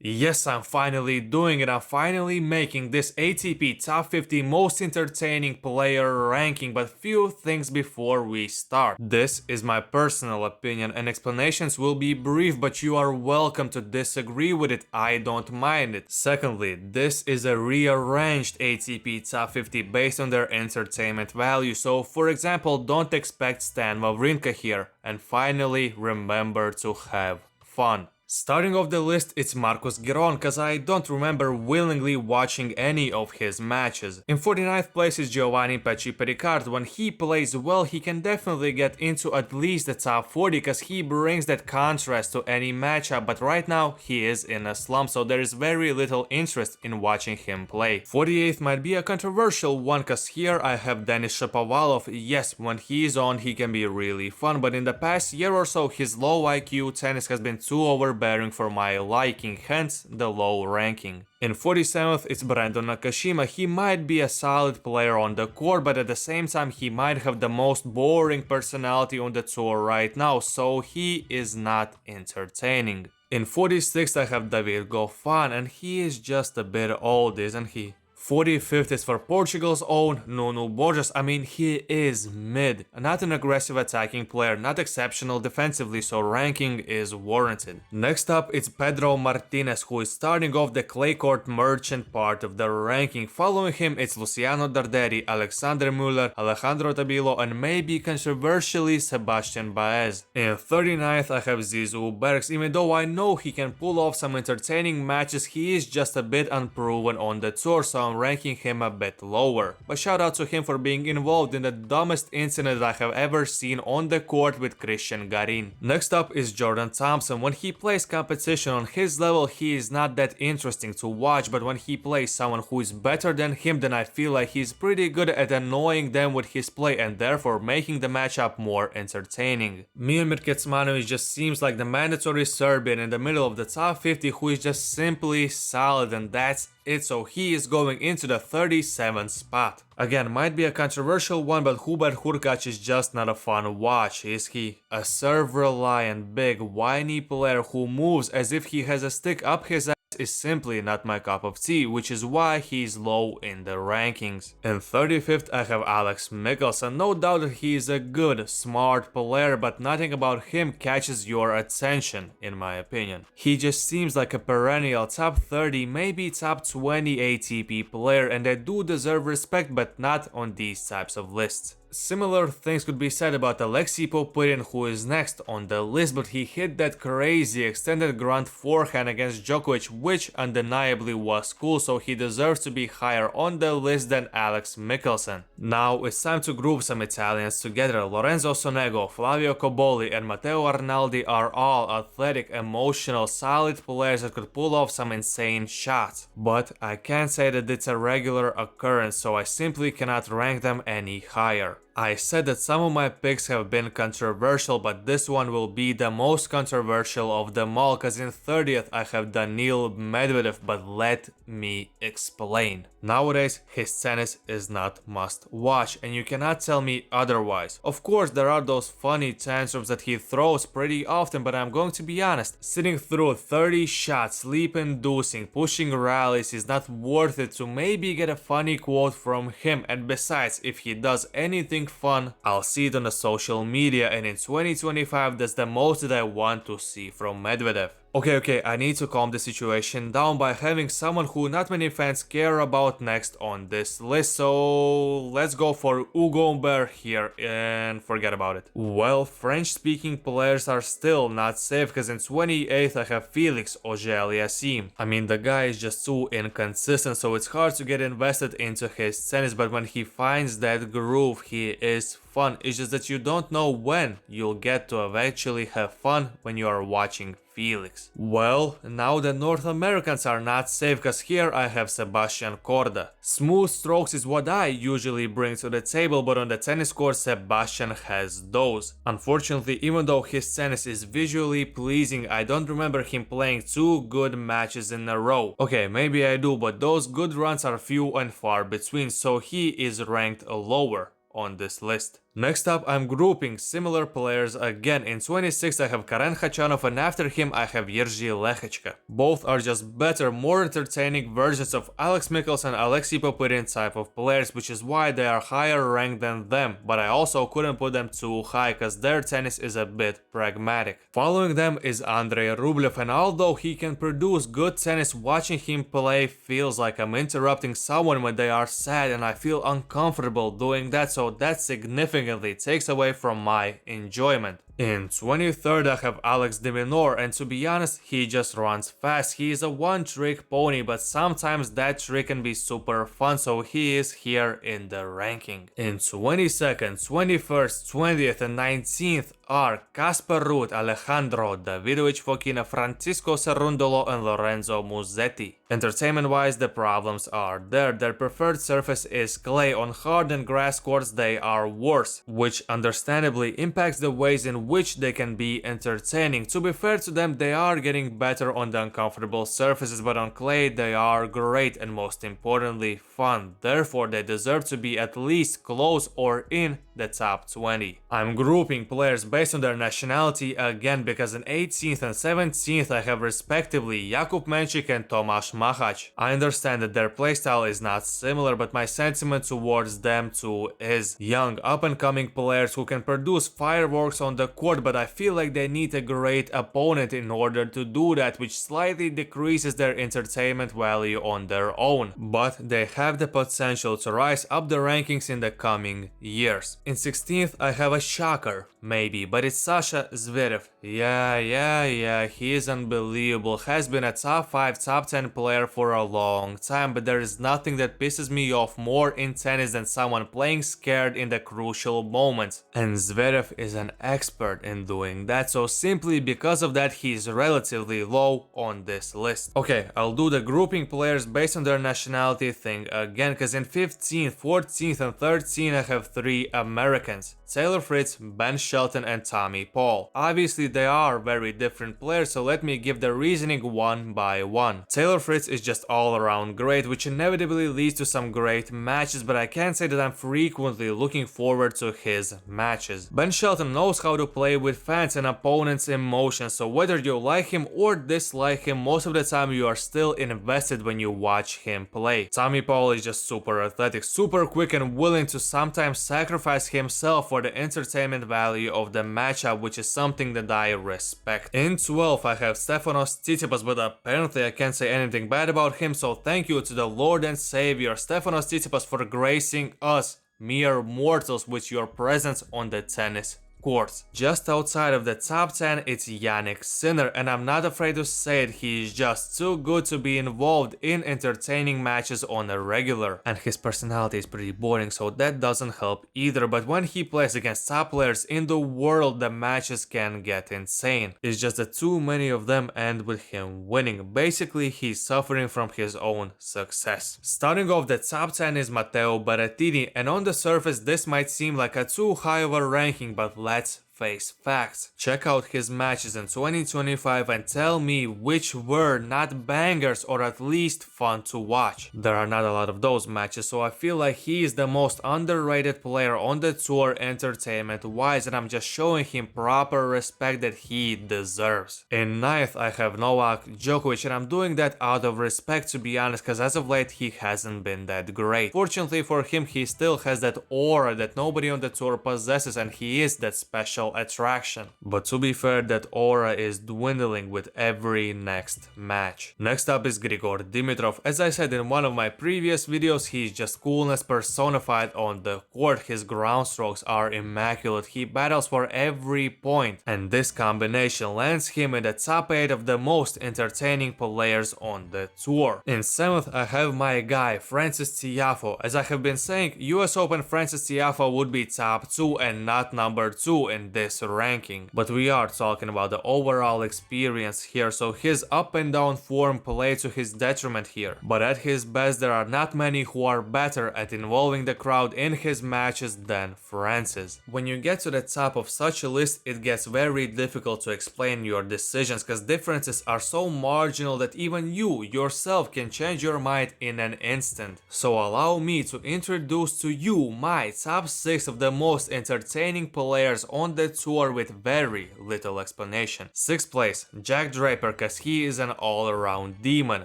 Yes, I'm finally doing it. I'm finally making this ATP Top 50 Most Entertaining Player ranking, but few things before we start. This is my personal opinion and explanations will be brief, but you are welcome to disagree with it. I don't mind it. Secondly, this is a rearranged ATP Top 50 based on their entertainment value. So for example, don't expect Stan Wawrinka here. And finally, remember to have fun. Starting off the list, it's Marcos Giron, cause I don't remember willingly watching any of his matches. In 49th place is Giovanni Pecci Pericard. When he plays well, he can definitely get into at least the top 40, cause he brings that contrast to any matchup, but right now he is in a slump, so there is very little interest in watching him play. 48th might be a controversial one, cause here I have Denis Shapovalov. Yes, when he is on, he can be really fun, but in the past year or so, his low IQ tennis has been too overbearing for my liking, hence the low ranking. In 47th, it's Brandon Nakashima. He might be a solid player on the court, but at the same time, he might have the most boring personality on the tour right now, so he is not entertaining. In 46th, I have David Goffin, and he is just a bit old, isn't he? 45th is for Portugal's own Nuno Borges. I mean, he is mid, not an aggressive attacking player, not exceptional defensively, so ranking is warranted. Next up, it's Pedro Martinez, who is starting off the clay court merchant part of the ranking. Following him, it's Luciano Darderi, Alexander Müller, Alejandro Tabilo, and maybe controversially Sebastian Baez. In 39th, I have Zizou Bergs. Even though I know he can pull off some entertaining matches, he is just a bit unproven on the tour, so I'm ranking him a bit lower. But shout out to him for being involved in the dumbest incident I have ever seen on the court with Christian Garin. Next up is Jordan Thompson. When he plays competition on his level, he is not that interesting to watch, but when he plays someone who is better than him, then I feel like he's pretty good at annoying them with his play and therefore making the matchup more entertaining. Miomir Kecmanovic just seems like the mandatory Serbian in the middle of the top 50 who is just simply solid, and that's it, so he is going into the 37th spot. Again, might be a controversial one, but Hubert Hurkacz is just not a fun watch, is he? A serve-reliant, big, whiny player who moves as if he has a stick up his ass is simply not my cup of tea, which is why he's low in the rankings. In 35th, I have Alex Michelsen. No doubt that he is a good, smart player, but nothing about him catches your attention, in my opinion. He just seems like a perennial top 30, maybe top 20 ATP player, and they do deserve respect, but not on these types of lists. Similar things could be said about Alexei Popyrin, who is next on the list, but he hit that crazy extended grunt forehand against Djokovic, which undeniably was cool, so he deserves to be higher on the list than Alex Michelsen. Now it's time to group some Italians together. Lorenzo Sonego, Flavio Cobolli and Matteo Arnaldi are all athletic, emotional, solid players that could pull off some insane shots. But I can't say that it's a regular occurrence, so I simply cannot rank them any higher. I said that some of my picks have been controversial, but this one will be the most controversial of them all, cause in 30th I have Daniil Medvedev, but let me explain. Nowadays, his tennis is not must watch, and you cannot tell me otherwise. Of course, there are those funny tantrums that he throws pretty often, but I'm going to be honest, sitting through 30 shots, sleep-inducing, pushing rallies is not worth it to maybe get a funny quote from him, and besides, if he does anything fun, I'll see it on the social media, and in 2025 that's the most that I want to see from Medvedev. Okay, I need to calm the situation down by having someone who not many fans care about next on this list, so let's go for Hugo Humbert here and forget about it. Well, French-speaking players are still not safe, because in 28th I have Felix Auger-Aliassime. I mean, the guy is just too inconsistent, so it's hard to get invested into his tennis, but when he finds that groove, he is fun. It's just that you don't know when you'll get to eventually have fun when you are watching Felix. Well, now the North Americans are not safe, cause here I have Sebastian Korda. Smooth strokes is what I usually bring to the table, but on the tennis court Sebastian has those. Unfortunately, even though his tennis is visually pleasing, I don't remember him playing 2 good matches in a row. Okay, maybe I do, but those good runs are few and far between, so he is ranked lower on this list. Next up, I'm grouping similar players again. In 26th, I have Karen Khachanov, and after him, I have Jerzy Lechechka. Both are just better, more entertaining versions of Alex Michelsen and Alexei Popyrin type of players, which is why they are higher ranked than them, but I also couldn't put them too high cause their tennis is a bit pragmatic. Following them is Andrei Rublev, and although he can produce good tennis, watching him play feels like I'm interrupting someone when they are sad, and I feel uncomfortable doing that, so that significantly takes away from my enjoyment. In 23rd, I have Alex de Minaur, and to be honest, he just runs fast. He is a one-trick pony, but sometimes that trick can be super fun, so he is here in the ranking. In 22nd, 21st, 20th, and 19th are Casper Ruud, Alejandro Davidovich Fokina, Francisco Cerundolo, and Lorenzo Musetti. Entertainment-wise, the problems are there. Their preferred surface is clay. On hard and grass courts, they are worse, which understandably impacts the ways in which they can be entertaining. To be fair to them, they are getting better on the uncomfortable surfaces, but on clay, they are great and most importantly, fun. Therefore, they deserve to be at least close or in the top 20. I'm grouping players based on their nationality again because in 18th and 17th I have respectively Jakub Menchik and Tomáš Machac. I understand that their playstyle is not similar, but my sentiment towards them too is young, up-and-coming players who can produce fireworks on the court, but I feel like they need a great opponent in order to do that, which slightly decreases their entertainment value on their own. But they have the potential to rise up the rankings in the coming years. In 16th I have a shocker, maybe, but it's Sasha Zverev. Yeah, he is unbelievable, has been a top 5, top 10 player for a long time, but there is nothing that pisses me off more in tennis than someone playing scared in the crucial moments. And Zverev is an expert in doing that, so simply because of that he is relatively low on this list. Okay, I'll do the grouping players based on their nationality thing again, cause in 15th, 14th and 13th I have 3 Americans. Taylor Fritz, Ben Shelton and Tommy Paul. Obviously they are very different players, so let me give the reasoning one by one. Taylor Fritz is just all around great, which inevitably leads to some great matches, but I can't say that I'm frequently looking forward to his matches. Ben Shelton knows how to play with fans and opponents' emotions, so whether you like him or dislike him, most of the time you are still invested when you watch him play. Tommy Paul is just super athletic, super quick and willing to sometimes sacrifice himself for the entertainment value of the matchup, which is something that I respect. In 12th I have Stefanos Tsitsipas, but apparently I can't say anything bad about him, so thank you to the Lord and Savior Stefanos Tsitsipas for gracing us mere mortals with your presence on the tennis courts. Just outside of the top 10 it's Jannik Sinner, and I'm not afraid to say it, he is just too good to be involved in entertaining matches on a regular. And his personality is pretty boring, so that doesn't help either, but when he plays against top players in the world the matches can get insane. It's just that too many of them end with him winning. Basically he's suffering from his own success. Starting off the top 10 is Matteo Berrettini, and on the surface this might seem like a too high of a ranking, but let's face facts. Check out his matches in 2025 and tell me which were not bangers or at least fun to watch. There are not a lot of those matches, so I feel like he is the most underrated player on the tour entertainment wise, and I'm just showing him proper respect that he deserves. In 9th I have Novak Djokovic, and I'm doing that out of respect, to be honest, because as of late he hasn't been that great. Fortunately for him, he still has that aura that nobody on the tour possesses, and he is that special attraction. But to be fair, that aura is dwindling with every next match. Next up is Grigor Dimitrov. As I said in one of my previous videos, he's just coolness personified on the court. His ground strokes are immaculate. He battles for every point, and this combination lands him in the top 8 of the most entertaining players on the tour. In 7th I have my guy Frances Tiafoe. As I have been saying, US Open Frances Tiafoe would be top 2 and not number 2 in this ranking. But we are talking about the overall experience here, so his up and down form played to his detriment here. But at his best, there are not many who are better at involving the crowd in his matches than Francis. When you get to the top of such a list, it gets very difficult to explain your decisions because differences are so marginal that even you yourself can change your mind in an instant. So allow me to introduce to you my top 6 of the most entertaining players on the tour with very little explanation. 6th place, Jack Draper, cause he is an all-around demon.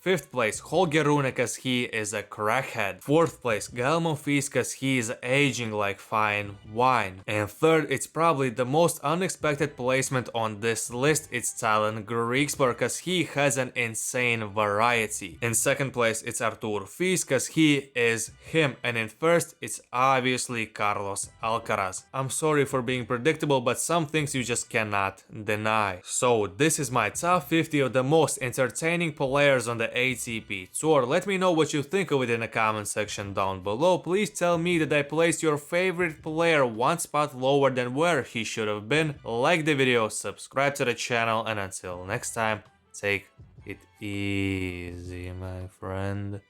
5th place, Holger Rune, cause he is a crackhead. 4th place, Gael Monfils, cause he is aging like fine wine. And 3rd, it's probably the most unexpected placement on this list, it's Tallon Griekspoor, cause he has an insane variety. In 2nd place, it's Artur Fils, cause he is him. And in 1st, it's obviously Carlos Alcaraz. I'm sorry for being predictable, but some things you just cannot deny. So this is my top 50 of the most entertaining players on the ATP Tour. Let me know what you think of it in the comment section down below. Please tell me that I placed your favorite player one spot lower than where he should have been. Like the video, subscribe to the channel, and until next time, take it easy, my friend.